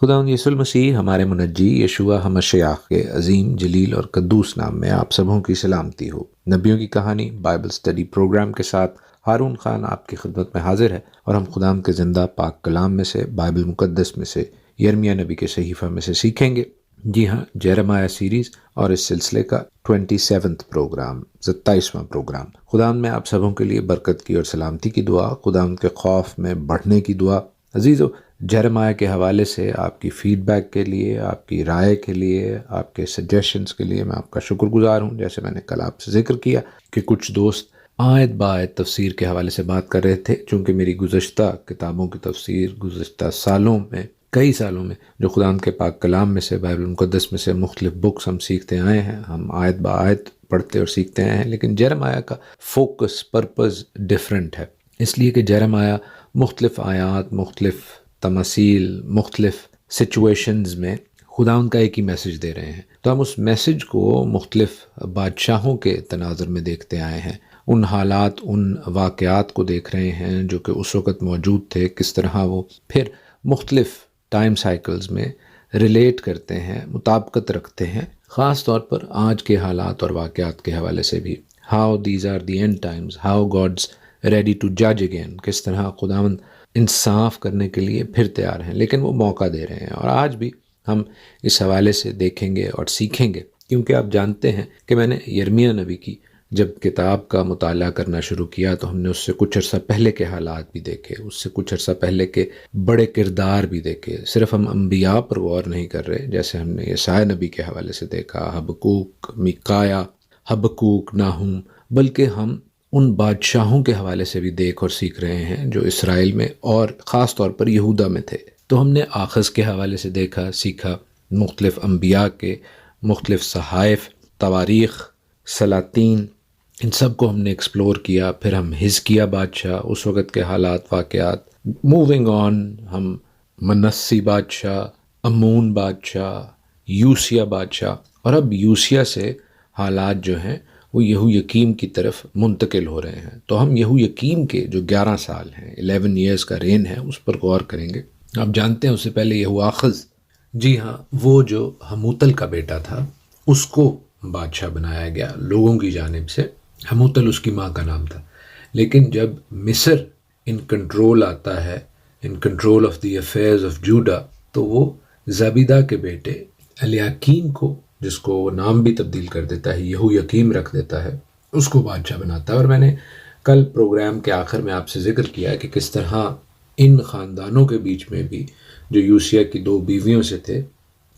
خداوند یسوع المسیح ہمارے منجی یشوع ہمشیاخ کے عظیم جلیل اور قدوس نام میں آپ سبوں کی سلامتی ہو۔ نبیوں کی کہانی بائبل اسٹڈی پروگرام کے ساتھ ہارون خان آپ کی خدمت میں حاضر ہے، اور ہم خداوند کے زندہ پاک کلام میں سے، بائبل مقدس میں سے، یرمیہ نبی کے صحیفہ میں سے سیکھیں گے۔ جی ہاں، جیرمیہ سیریز اور اس سلسلے کا 27واں پروگرام، 27واں پروگرام۔ خداوند میں آپ سبوں کے لیے برکت کی اور سلامتی کی دعا، خداوند کے خوف میں بڑھنے کی دعا۔ عزیزو، جیرمیہ کے حوالے سے آپ کی فیڈ بیک کے لیے، آپ کی رائے کے لیے، آپ کے سجیشنز کے لیے میں آپ کا شکر گزار ہوں۔ جیسے میں نے کل آپ سے ذکر کیا کہ کچھ دوست آیت بآیت تفسیر کے حوالے سے بات کر رہے تھے، چونکہ میری گزشتہ کتابوں کی تفسیر گزشتہ سالوں میں، کئی سالوں میں، جو خداوند کے پاک کلام میں سے، بائبل مقدس میں سے مختلف بکس ہم سیکھتے آئے ہیں، ہم آیت بآیت پڑھتے اور سیکھتے آئے ہیں، لیکن جیرمیہ کا فوکس، پرپز ڈیفرنٹ ہے، اس لیے کہ جیرمیہ مختلف آیات، مختلف تماثیل، مختلف سچویشنز میں خداوند کا ایک ہی میسج دے رہے ہیں۔ تو ہم اس میسج کو مختلف بادشاہوں کے تناظر میں دیکھتے آئے ہیں، ان حالات، ان واقعات کو دیکھ رہے ہیں جو کہ اس وقت موجود تھے، کس طرح وہ پھر مختلف ٹائم سائیکلز میں ریلیٹ کرتے ہیں، مطابقت رکھتے ہیں، خاص طور پر آج کے حالات اور واقعات کے حوالے سے بھی۔ How these are the end times, how God's ready to جج اگین، کس طرح خداوند انصاف کرنے کے لیے پھر تیار ہیں، لیکن وہ موقع دے رہے ہیں۔ اور آج بھی ہم اس حوالے سے دیکھیں گے اور سیکھیں گے، کیونکہ آپ جانتے ہیں کہ میں نے یرمیہ نبی کی جب کتاب کا مطالعہ کرنا شروع کیا تو ہم نے اس سے کچھ عرصہ پہلے کے حالات بھی دیکھے، اس سے کچھ عرصہ پہلے کے بڑے کردار بھی دیکھے۔ صرف ہم انبیاء پر غور نہیں کر رہے، جیسے ہم نے یسعیاہ نبی کے حوالے سے دیکھا، حبقوق، میکایا، حبقوق، ناہوم، بلکہ ہم ان بادشاہوں کے حوالے سے بھی دیکھ اور سیکھ رہے ہیں جو اسرائیل میں اور خاص طور پر یہودا میں تھے۔ تو ہم نے آخز کے حوالے سے دیکھا، سیکھا، مختلف انبیاء کے مختلف صحائف، تواریخ، سلاطین، ان سب کو ہم نے ایکسپلور کیا۔ پھر ہم حزقیہ بادشاہ، اس وقت کے حالات، واقعات، موونگ آن، ہم منسی بادشاہ، امون بادشاہ، یوسیہ بادشاہ، اور اب یوسیہ سے حالات جو ہیں وہ یہویکیم کی طرف منتقل ہو رہے ہیں۔ تو ہم یہویکیم کے جو 11 سال ہیں، 11 ایئرز کا رین ہے، اس پر غور کریں گے۔ آپ جانتے ہیں اس سے پہلے یہوآخز، جی ہاں، وہ جو حموتل کا بیٹا تھا، اس کو بادشاہ بنایا گیا لوگوں کی جانب سے۔ حموتل اس کی ماں کا نام تھا، لیکن جب مصر ان کنٹرول آتا ہے، in control of the affairs of Judah, تو وہ زبیدہ کے بیٹے الیاکیم کو، جس کو وہ نام بھی تبدیل کر دیتا ہے، یہویکیم رکھ دیتا ہے، اس کو بادشاہ بناتا ہے۔ اور میں نے کل پروگرام کے آخر میں آپ سے ذکر کیا کہ کس طرح ان خاندانوں کے بیچ میں بھی، جو یوسیہ کی 2 بیویوں سے تھے،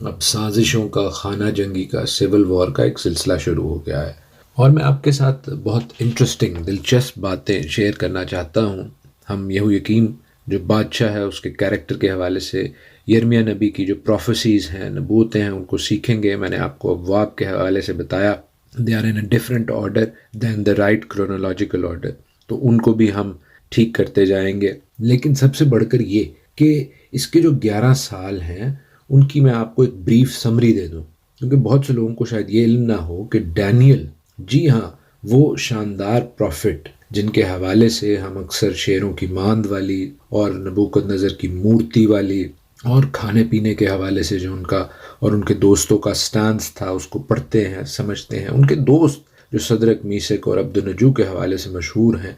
اب سازشوں کا، خانہ جنگی کا، سول وار کا ایک سلسلہ شروع ہو گیا ہے۔ اور میں آپ کے ساتھ بہت انٹرسٹنگ، دلچسپ باتیں شیئر کرنا چاہتا ہوں۔ ہم یہویکیم جو بادشاہ ہے اس کے کیریکٹر کے حوالے سے، یرمیہ نبی کی جو پروفیسیز ہیں، نبوتیں ہیں، ان کو سیکھیں گے۔ میں نے آپ کو ابواب کے حوالے سے بتایا، they are in a different order than the right chronological order، تو ان کو بھی ہم ٹھیک کرتے جائیں گے۔ لیکن سب سے بڑھ کر یہ کہ اس کے جو 11 سال ہیں ان کی میں آپ کو ایک بریف سمری دے دوں، کیونکہ بہت سے لوگوں کو شاید یہ علم نہ ہو کہ ڈینیل، جی ہاں، وہ شاندار پروفٹ جن کے حوالے سے ہم اکثر شیروں کی ماند والی اور نبوکد نظر کی مورتی والی اور کھانے پینے کے حوالے سے جو ان کا اور ان کے دوستوں کا سٹانس تھا، اس کو پڑھتے ہیں، سمجھتے ہیں۔ ان کے دوست جو صدرک، میشک اور عبدالنجو کے حوالے سے مشہور ہیں،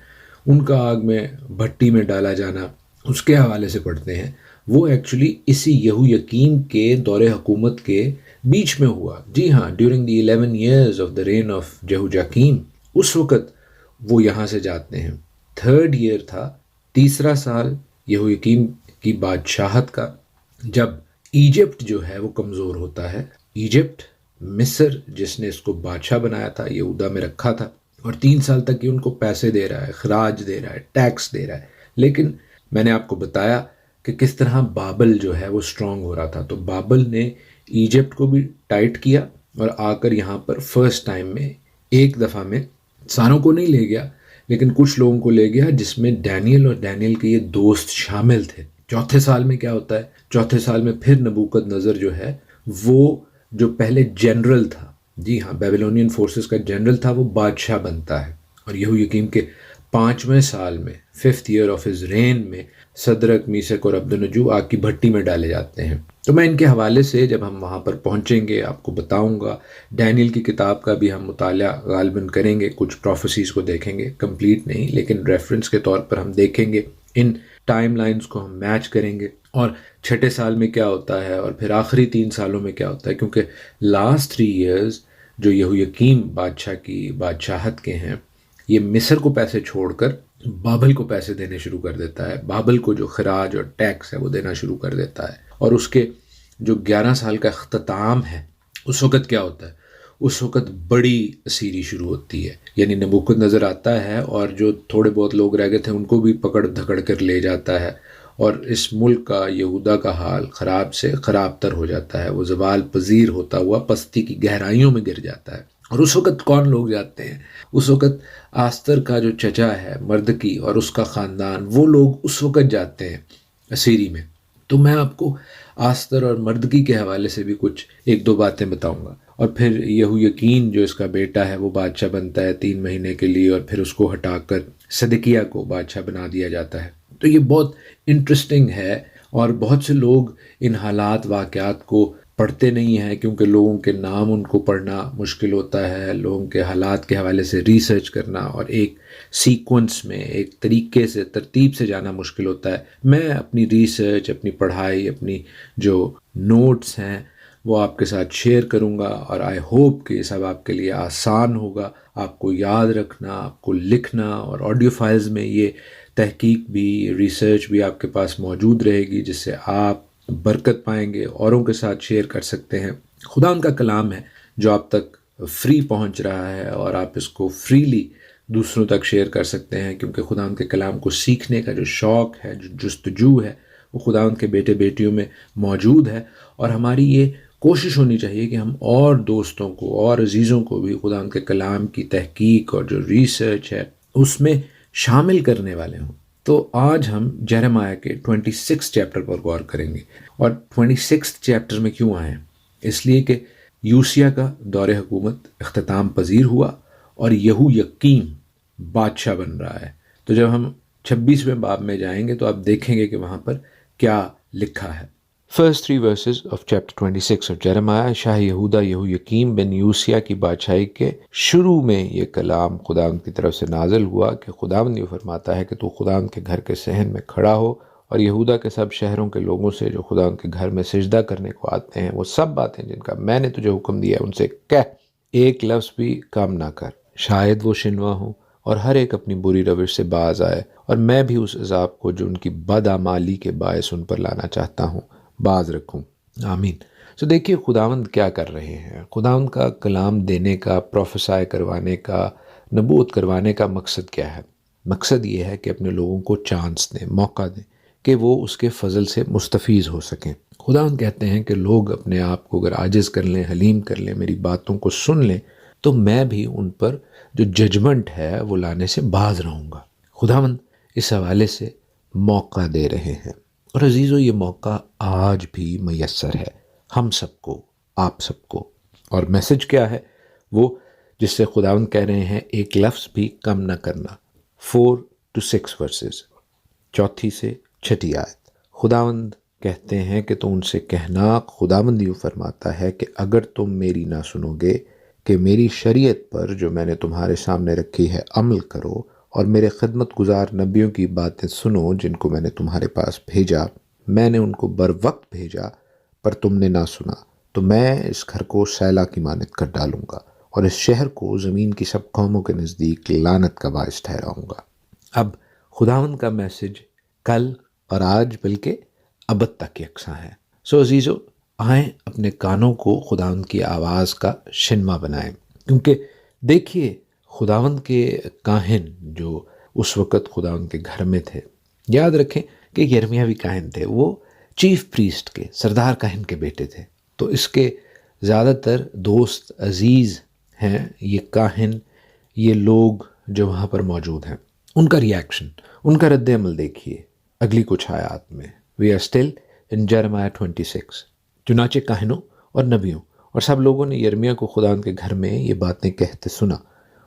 ان کا آگ میں، بھٹی میں ڈالا جانا، اس کے حوالے سے پڑھتے ہیں۔ وہ ایکچولی اسی یہویکیم کے دور حکومت کے بیچ میں ہوا، جی ہاں، during the 11 years of the reign of Jehoiakim. اس وقت وہ یہاں سے جاتے ہیں۔ 3rd ایئر تھا، تیسرا سال یہویکیم کی بادشاہت کا، جب ایجپٹ جو ہے وہ کمزور ہوتا ہے۔ ایجپٹ، مصر جس نے اس کو بادشاہ بنایا تھا، یہودا میں رکھا تھا، اور 3 سال تک یہ ان کو پیسے دے رہا ہے، خراج دے رہا ہے، ٹیکس دے رہا ہے۔ لیکن میں نے آپ کو بتایا کہ کس طرح بابل جو ہے وہ اسٹرانگ ہو رہا تھا، تو بابل نے ایجپٹ کو بھی ٹائٹ کیا اور آ کر یہاں پر فرسٹ ٹائم میں، ایک دفعہ میں ساروں کو نہیں لے گیا، لیکن کچھ لوگوں کو لے گیا، جس میں ڈینیل اور ڈینیل کے یہ دوست شامل تھے۔ 4تھے سال میں کیا ہوتا ہے؟ 4تھے سال میں پھر نبوکد نظر جو ہے وہ جو پہلے جنرل تھا، جی ہاں، بیبیلونین فورسز کا جنرل تھا، وہ بادشاہ بنتا ہے۔ اور یہویکیم کے 5ویں سال میں، 5th ایئر آف ہز رین میں، صدرک، میثق اور عبدالنجو آگ کی بھٹی میں ڈالے جاتے ہیں۔ تو میں ان کے حوالے سے جب ہم وہاں پر پہنچیں گے آپ کو بتاؤں گا۔ ڈینیل کی کتاب کا بھی ہم مطالعہ غالباً کریں گے، کچھ پروفیسیز کو دیکھیں گے، کمپلیٹ نہیں لیکن ریفرنس کے طور پر ہم دیکھیں گے، ان ٹائم لائنز کو ہم میچ کریں گے، اور چھٹے سال میں کیا ہوتا ہے اور پھر آخری 3 سالوں میں کیا ہوتا ہے، کیونکہ لاسٹ 3 ایئرز جو یہویقیم بادشاہ کی بادشاہت کے ہیں، یہ مصر کو پیسے چھوڑ کر بابل کو پیسے دینے شروع کر دیتا ہے، بابل کو جو خراج اور ٹیکس ہے وہ دینا شروع کر دیتا ہے، اور اس کے جو 11 سال کا اختتام ہے اس وقت کیا ہوتا ہے، اس وقت بڑی اسیری شروع ہوتی ہے، یعنی نبوکد نظر آتا ہے اور جو تھوڑے بہت لوگ رہ گئے تھے ان کو بھی پکڑ دھکڑ کر لے جاتا ہے، اور اس ملک کا یہودا کا حال خراب سے خراب تر ہو جاتا ہے، وہ زوال پذیر ہوتا ہوا پستی کی گہرائیوں میں گر جاتا ہے۔ اور اس وقت کون لوگ جاتے ہیں؟ اس وقت آستر کا جو چچا ہے مردکی اور اس کا خاندان، وہ لوگ اس وقت جاتے ہیں اسیری میں۔ تو میں آپ کو آستر اور مردکی کے حوالے سے بھی کچھ 1-2 باتیں بتاؤں گا، اور پھر یہویقین جو اس کا بیٹا ہے وہ بادشاہ بنتا ہے 3 مہینے کے لیے، اور پھر اس کو ہٹا کر صدقیہ کو بادشاہ بنا دیا جاتا ہے۔ تو یہ بہت انٹرسٹنگ ہے، اور بہت سے لوگ ان حالات واقعات کو پڑھتے نہیں ہیں کیونکہ لوگوں کے نام ان کو پڑھنا مشکل ہوتا ہے، لوگوں کے حالات کے حوالے سے ریسرچ کرنا اور ایک سیکوینس میں ایک طریقے سے ترتیب سے جانا مشکل ہوتا ہے۔ میں اپنی ریسرچ، اپنی پڑھائی، اپنی جو نوٹس ہیں وہ آپ کے ساتھ شیئر کروں گا، اور آئی ہوپ کہ یہ سب آپ کے لیے آسان ہوگا، آپ کو یاد رکھنا، آپ کو لکھنا، اور آڈیو فائلز میں یہ تحقیق بھی، ریسرچ بھی آپ کے پاس موجود رہے گی، جس سے آپ برکت پائیں گے، اوروں کے ساتھ شیئر کر سکتے ہیں۔ خدا ان کا کلام ہے جو آپ تک فری پہنچ رہا ہے، اور آپ اس کو فریلی دوسروں تک شیئر کر سکتے ہیں، کیونکہ خدا ان کے کلام کو سیکھنے کا جو شوق ہے، جو جستجو ہے، وہ خدا ان کے بیٹے بیٹیوں میں موجود ہے، اور ہماری یہ کوشش ہونی چاہیے کہ ہم اور دوستوں کو اور عزیزوں کو بھی خدا ان کے کلام کی تحقیق اور جو ریسرچ ہے اس میں شامل کرنے والے ہوں۔ تو آج ہم جیرمیہ کے 26 چیپٹر پر غور کریں گے، اور 26 چیپٹر میں کیوں آئے ہیں؟ اس لیے کہ یوسیہ کا دور حکومت اختتام پذیر ہوا اور یہویقیم بادشاہ بن رہا ہے۔ تو جب ہم 26ویں باب میں جائیں گے تو آپ دیکھیں گے کہ وہاں پر کیا لکھا ہے۔ First 3 verses of chapter 26 of Jeremiah، شاہ یہودا یہویقیم بن یوسیہ کی بادشاہی کے شروع میں یہ کلام خداوند کی طرف سے نازل ہوا کہ خداوند یہ فرماتا ہے کہ تو خداوند کے گھر کے صحن میں کھڑا ہو، اور یہودا کے سب شہروں کے لوگوں سے جو خداوند کے گھر میں سجدہ کرنے کو آتے ہیں، وہ سب باتیں جن کا میں نے تجھے حکم دیا ان سے کہہ، ایک لفظ بھی کم نہ کر، شاید وہ شنوا ہوں اور ہر ایک اپنی بری روش سے باز آئے، اور میں بھی اس عذاب کو جو ان کی بدعمالی کے باعث ان پر لانا چاہتا ہوں باز رکھوں۔ آمین۔ سو دیکھیے خداوند کیا کر رہے ہیں۔ خداوند کا کلام دینے کا، پروفیسائی کروانے کا، نبوت کروانے کا مقصد کیا ہے؟ مقصد یہ ہے کہ اپنے لوگوں کو چانس دیں، موقع دیں کہ وہ اس کے فضل سے مستفیض ہو سکیں۔ خداوند کہتے ہیں کہ لوگ اپنے آپ کو اگر عاجز کر لیں، حلیم کر لیں، میری باتوں کو سن لیں، تو میں بھی ان پر جو ججمنٹ ہے وہ لانے سے باز رہوں گا۔ خداوند اس حوالے سے موقع دے رہے ہیں، اور عزیزو یہ موقع آج بھی میسر ہے ہم سب کو، آپ سب کو۔ اور میسج کیا ہے؟ وہ جس سے خداوند کہہ رہے ہیں ایک لفظ بھی کم نہ کرنا۔ 4 to 6 verses، 4 سے 6 آیت۔ خداوند کہتے ہیں کہ تو ان سے کہنا، خداوند یوں فرماتا ہے کہ اگر تم میری نہ سنو گے کہ میری شریعت پر جو میں نے تمہارے سامنے رکھی ہے عمل کرو، اور میرے خدمت گزار نبیوں کی باتیں سنو جن کو میں نے تمہارے پاس بھیجا، میں نے ان کو بر وقت بھیجا پر تم نے نہ سنا، تو میں اس گھر کو سیلہ کی مانند کر ڈالوں گا، اور اس شہر کو زمین کی سب قوموں کے نزدیک لعنت کا باعث ٹھہراؤں گا۔ اب خداوند کا میسج کل اور آج بلکہ ابد تک یکساں ہے۔ سو عزیزو، آئیں اپنے کانوں کو خداوند کی آواز کا شنما بنائیں، کیونکہ دیکھیے خداوند کے کاہن جو اس وقت خداوند کے گھر میں تھے، یاد رکھیں کہ یرمیہ بھی کاہن تھے، وہ چیف پریسٹ کے، سردار کاہن کے بیٹے تھے، تو اس کے زیادہ تر دوست عزیز ہیں یہ کاہن، یہ لوگ جو وہاں پر موجود ہیں۔ ان کا ریاکشن، ان کا رد عمل دیکھیے اگلی کچھ آیات میں۔ We are still in Jeremiah 26۔ چنانچہ کاہنوں اور نبیوں اور سب لوگوں نے یرمیہ کو خدا ان کے گھر میں یہ باتیں کہتے سنا،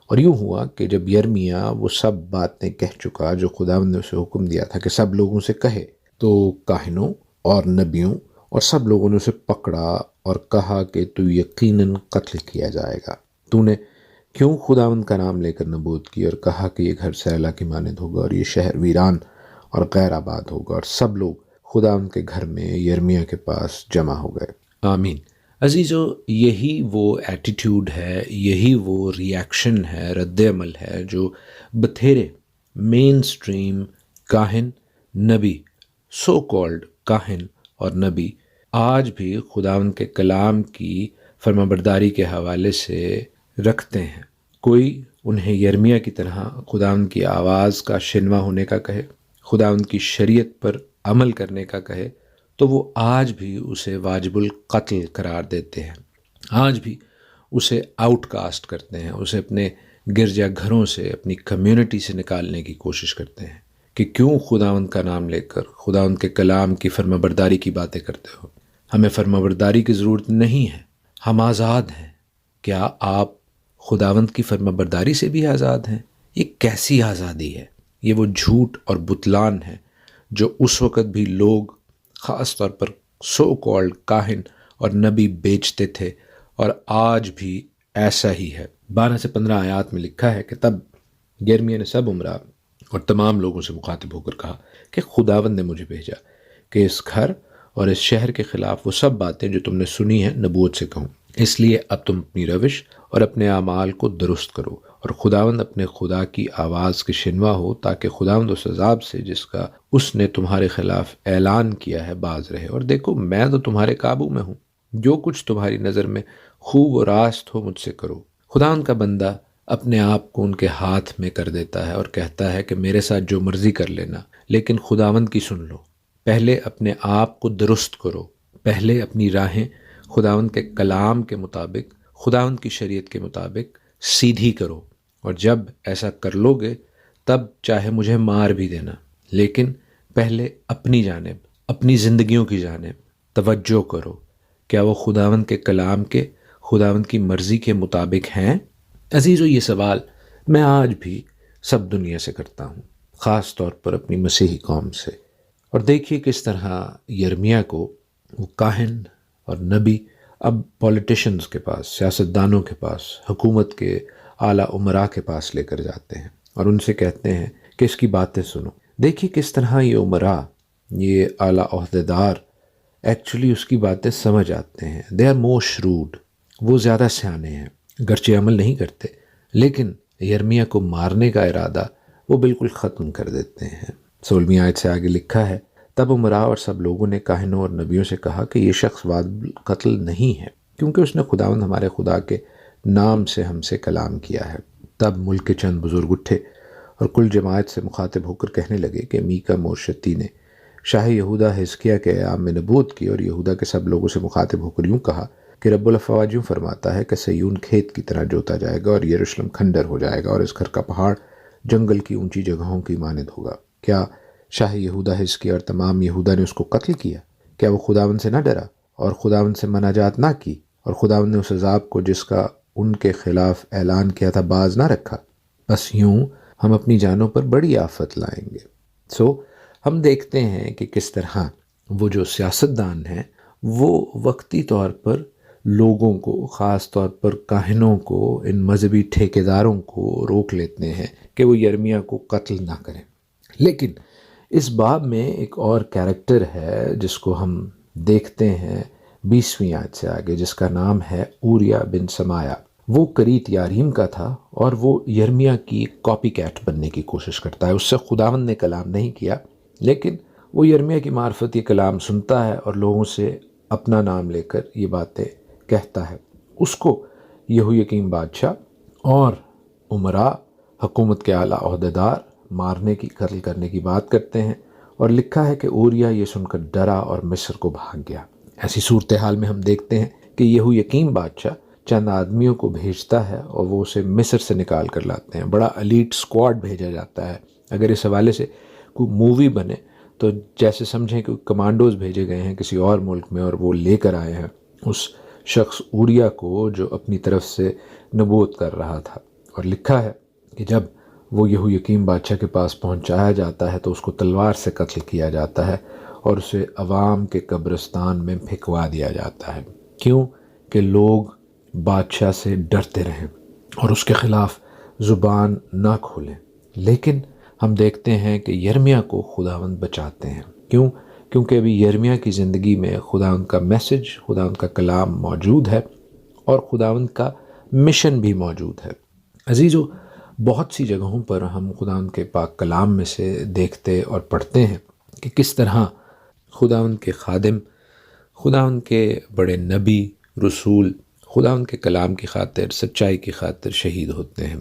اور یوں ہوا کہ جب یرمیہ وہ سب باتیں کہہ چکا جو خداوند نے اسے حکم دیا تھا کہ سب لوگوں سے کہے، تو کاہنوں اور نبیوں اور سب لوگوں نے اسے پکڑا اور کہا کہ تو یقیناً قتل کیا جائے گا۔ تو نے کیوں خداوند کا نام لے کر نبوت کی اور کہا کہ یہ گھر سیلا کی مانند ہوگا اور یہ شہر ویران اور غیر آباد ہوگا؟ اور سب لوگ خداوند کے گھر میں یرمیہ کے پاس جمع ہو گئے۔ آمین۔ عزیزو، یہی وہ ایٹیٹیوڈ ہے، یہی وہ ریاکشن ہے، رد عمل ہے جو بتھیرے مین سٹریم کاہن، نبی، سو کالڈ کاہن اور نبی آج بھی خداوند کے کلام کی فرمانبرداری کے حوالے سے رکھتے ہیں۔ کوئی انہیں یرمیہ کی طرح خداوند کی آواز کا شنوا ہونے کا کہے، خداوند کی شریعت پر عمل کرنے کا کہے، تو وہ آج بھی اسے واجب القتل قرار دیتے ہیں، آج بھی اسے آؤٹ کاسٹ کرتے ہیں، اسے اپنے گرجا گھروں سے، اپنی کمیونٹی سے نکالنے کی کوشش کرتے ہیں کہ کیوں خداوند کا نام لے کر خداوند کے کلام کی فرمانبرداری کی باتیں کرتے ہو؟ ہمیں فرمانبرداری کی ضرورت نہیں ہے، ہم آزاد ہیں۔ کیا آپ خداوند کی فرمانبرداری سے بھی آزاد ہیں؟ یہ کیسی آزادی ہے؟ یہ وہ جھوٹ اور بتلان ہے جو اس وقت بھی لوگ خاص طور پر سو کالڈ کاہن اور نبی بیچتے تھے، اور آج بھی ایسا ہی ہے۔ 12 سے 15 آیات میں لکھا ہے کہ تب یرمیہ نے سب امراء اور تمام لوگوں سے مخاطب ہو کر کہا کہ خداوند نے مجھے بھیجا کہ اس گھر اور اس شہر کے خلاف وہ سب باتیں جو تم نے سنی ہیں نبوت سے کہوں۔ اس لیے اب تم اپنی روش اور اپنے اعمال کو درست کرو اور خداوند اپنے خدا کی آواز کے شنوا ہو، تاکہ خداوند اس عذاب سے جس کا اس نے تمہارے خلاف اعلان کیا ہے باز رہے۔ اور دیکھو، میں تو تمہارے قابو میں ہوں، جو کچھ تمہاری نظر میں خوب و راست ہو مجھ سے کرو۔ خداوند کا بندہ اپنے آپ کو ان کے ہاتھ میں کر دیتا ہے اور کہتا ہے کہ میرے ساتھ جو مرضی کر لینا، لیکن خداوند کی سن لو۔ پہلے اپنے آپ کو درست کرو، پہلے اپنی راہیں خداوند کے کلام کے مطابق، خداوند کی شریعت کے مطابق سیدھی کرو، اور جب ایسا کر لو گے تب چاہے مجھے مار بھی دینا، لیکن پہلے اپنی جانب، اپنی زندگیوں کی جانب توجہ کرو۔ کیا وہ خداوند کے کلام کے، خداوند کی مرضی کے مطابق ہیں؟ عزیزو، یہ سوال میں آج بھی سب دنیا سے کرتا ہوں، خاص طور پر اپنی مسیحی قوم سے۔ اور دیکھیے کس طرح یرمیہ کو وہ کاہن اور نبی اب پولیٹیشنز کے پاس، سیاستدانوں کے پاس، حکومت کے اعلیٰ امراء کے پاس لے کر جاتے ہیں اور ان سے کہتے ہیں کہ اس کی باتیں سنو۔ دیکھیے کس طرح یہ امراء، یہ اعلیٰ عہدیدار ایکچولی اس کی باتیں سمجھ آتے ہیں۔ دے آر مور شروڈ، وہ زیادہ سیانے ہیں، گرچہ عمل نہیں کرتے، لیکن یرمیہ کو مارنے کا ارادہ وہ بالکل ختم کر دیتے ہیں۔ 16ویں آیت سے آگے لکھا ہے، تب امراء اور سب لوگوں نے کاہنوں اور نبیوں سے کہا کہ یہ شخص واجب قتل نہیں ہے، کیونکہ اس نے خداوند ہمارے خدا کے نام سے ہم سے کلام کیا ہے۔ تب ملک کے چند بزرگ اٹھے اور کل جماعت سے مخاطب ہو کر کہنے لگے کہ میکا مورشتی نے شاہ یہودہ حزقیہ کے ایام میں نبوت کی اور یہودہ کے سب لوگوں سے مخاطب ہو کر یوں کہا کہ رب الافواج یوں فرماتا ہے کہ سیون کھیت کی طرح جوتا جائے گا اور یروشلم کھنڈر ہو جائے گا اور اس گھر کا پہاڑ جنگل کی اونچی جگہوں کی مانند ہوگا۔ کیا شاہ یہودہ حزقیہ اور تمام یہودہ نے اس کو قتل کیا؟ کیا وہ خداوند سے نہ ڈرا اور خداوند سے مناجات نہ کی، اور خداوند نے اس عذاب کو جس کا ان کے خلاف اعلان کیا تھا باز نہ رکھا؟ بس یوں ہم اپنی جانوں پر بڑی آفت لائیں گے۔ ہم دیکھتے ہیں کہ کس طرح وہ جو سیاستدان ہیں وہ وقتی طور پر لوگوں کو، خاص طور پر کاہنوں کو، ان مذہبی ٹھیکیداروں کو روک لیتے ہیں کہ وہ یرمیہ کو قتل نہ کریں۔ لیکن اس باب میں ایک اور کیریکٹر ہے جس کو ہم دیکھتے ہیں 20ویں آیت سے آگے، جس کا نام ہے اوریہ بن سمایا۔ وہ کریت یاریم کا تھا اور وہ یرمیہ کی کاپی کیٹ بننے کی کوشش کرتا ہے۔ اس سے خداوند نے کلام نہیں کیا، لیکن وہ یرمیہ کی معرفت یہ کلام سنتا ہے اور لوگوں سے اپنا نام لے کر یہ باتیں کہتا ہے۔ اس کو یہویکیم بادشاہ اور امراء، حکومت کے اعلیٰ عہدیدار مارنے کی، قتل کرنے کی بات کرتے ہیں، اور لکھا ہے کہ اوریہ یہ سن کر ڈرا اور مصر کو بھاگ گیا۔ ایسی صورتحال میں ہم دیکھتے ہیں کہ یہویکیم بادشاہ چند آدمیوں کو بھیجتا ہے اور وہ اسے مصر سے نکال کر لاتے ہیں۔ بڑا ایلیٹ اسکواڈ بھیجا جاتا ہے۔ اگر اس حوالے سے کوئی مووی بنے تو جیسے سمجھیں کہ کمانڈوز بھیجے گئے ہیں کسی اور ملک میں اور وہ لے کر آئے ہیں اس شخص اوریہ کو جو اپنی طرف سے نبوت کر رہا تھا۔ اور لکھا ہے کہ جب وہ یہویقیم بادشاہ کے پاس پہنچایا جاتا ہے تو اس کو تلوار سے قتل کیا جاتا ہے اور اسے عوام کے قبرستان میں پھینکوا دیا جاتا ہے۔ کیوں؟ کہ لوگ بادشاہ سے ڈرتے رہیں اور اس کے خلاف زبان نہ کھولیں۔ لیکن ہم دیکھتے ہیں کہ یرمیہ کو خداوند بچاتے ہیں۔ کیوں؟ کیونکہ ابھی یرمیہ کی زندگی میں خداوند کا میسج، خداوند کا کلام موجود ہے اور خداوند کا مشن بھی موجود ہے۔ عزیزو، بہت سی جگہوں پر ہم خداوند کے پاک کلام میں سے دیکھتے اور پڑھتے ہیں کہ کس طرح خداوند کے خادم، خداوند کے بڑے نبی، رسول خداوند کے کلام کی خاطر، سچائی کی خاطر شہید ہوتے ہیں،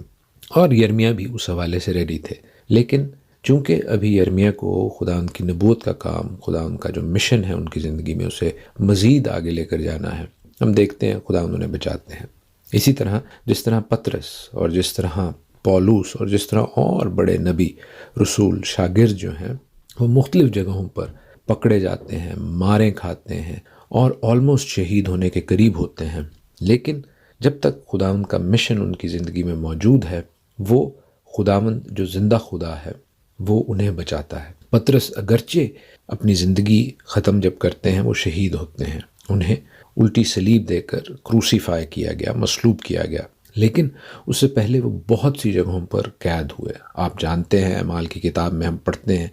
اور یرمیہ بھی اس حوالے سے ریڈی تھے۔ لیکن چونکہ ابھی یرمیہ کو خداوند کی نبوت کا کام، خداوند کا جو مشن ہے ان کی زندگی میں، اسے مزید آگے لے کر جانا ہے، ہم دیکھتے ہیں خداوند انہیں بچاتے ہیں۔ اسی طرح جس طرح پطرس اور جس طرح پولوس اور جس طرح اور بڑے نبی، رسول، شاگرد جو ہیں، وہ مختلف جگہوں پر پکڑے جاتے ہیں، مارے کھاتے ہیں اور آلموسٹ شہید ہونے کے قریب ہوتے ہیں، لیکن جب تک خداوند کا مشن ان کی زندگی میں موجود ہے، وہ خداوند جو زندہ خدا ہے وہ انہیں بچاتا ہے۔ پطرس اگرچہ اپنی زندگی ختم جب کرتے ہیں، وہ شہید ہوتے ہیں، انہیں الٹی صلیب دے کر کروسیفائی کیا گیا، مصلوب کیا گیا، لیکن اس سے پہلے وہ بہت سی جگہوں پر قید ہوئے۔ آپ جانتے ہیں، اعمال کی کتاب میں ہم پڑھتے ہیں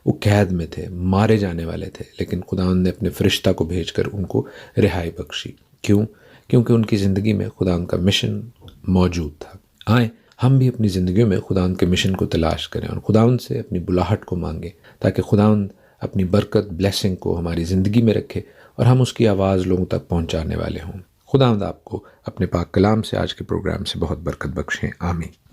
وہ قید میں تھے، مارے جانے والے تھے، لیکن خداوند نے اپنے فرشتہ کو بھیج کر ان کو رہائی بخشی۔ کیوں؟ کیونکہ ان کی زندگی میں خداوند کا مشن موجود تھا۔ آئیں ہم بھی اپنی زندگیوں میں خداوند کے مشن کو تلاش کریں اور خداوند سے اپنی بلاہٹ کو مانگیں، تاکہ خداوند اپنی برکت، بلیسنگ کو ہماری زندگی میں رکھے اور ہم اس کی آواز لوگوں تک پہنچانے والے ہوں۔ خداوند آپ کو اپنے پاک کلام سے، آج کے پروگرام سے بہت برکت بخشیں۔ آمین۔